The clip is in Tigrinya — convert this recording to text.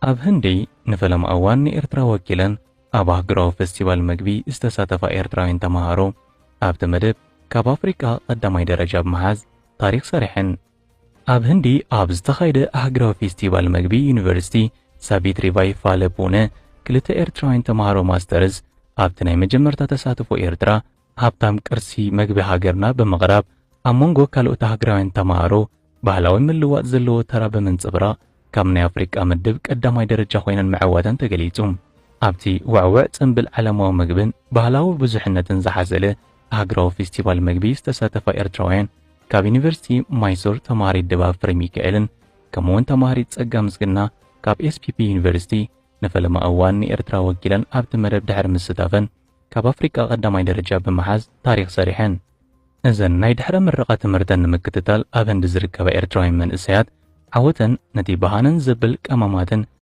ኣብ ህንዲ ንፈለማ እዋን ንኤርትራ ወኪለን ኣብ ሃገራዊ ፌስቲቫል መግቢ ዝተሳተፋ ኤርትራውያን ተማሃሮ ኣብቲ መደብ ካብ ኣፍሪቃ ቀዳማይ ደረጃ ብምሓዝ ታሪክ ሰሪሐን። ኣብ ህንዲ ኣብ ዝተኻየደ ሃገራዊ ፌስቲቫል መግቢ ዩኒቨርሲቲ ሳቢትሪባይ ፋለ ፑነ ክልተ ኤርትራውያን ተማሃሮ ማስተርስ ኣብቲ ናይ መጀመርታ ተሳትፎ ኤርትራ ሃብታም ቅርሲ መግቢ ሃገርና ብምቕራብ ኣብ መንጎ ካልኦት ሃገራውያን ተማሃሮ ባህላዊ ምልዋጥ ዘለዎ ተራ ብምንጽብራቕ ካብ ናይ ኣፍሪቃ ምድብ ቀዳማይ ደረጃ ኮይነን ምዕዋተን ተገሊጹ። ኣብቲ ውዕውዕ ጽምብል ዓለማዊ ምግብን ባህላዊ ብዙሕነትን ዝሓዘለ ሃገራዊ ፌስቲቫል መግቢ ዝተሳተፋ ኤርትራውያን ካብ ዩኒቨርሲቲ ማይሶር ተማሃሪት ድባብ ፍሬ ሚካኤልን ከምኡውን ተማሃሪት ጸጋ ምስግና ካብ ኤስፒፒ ዩኒቨርሲቲ ንፈለማ እዋን ንኤርትራ ወኪለን ኣብቲ መደብ ድሕሪ ምስታፈን ካብ ኣፍሪቃ ቀዳማይ ደረጃ ብምሓዝ ታሪክ ሰሪሐን። እዘን ናይ ድሕረ ምረቓ ትምህርተን ንምክትታል ኣብ ህንዲ ዝርከባ ኤርትራውያን መንእሰያት ዓወተን ነቲ ባህነን ዘብል ቀመማትን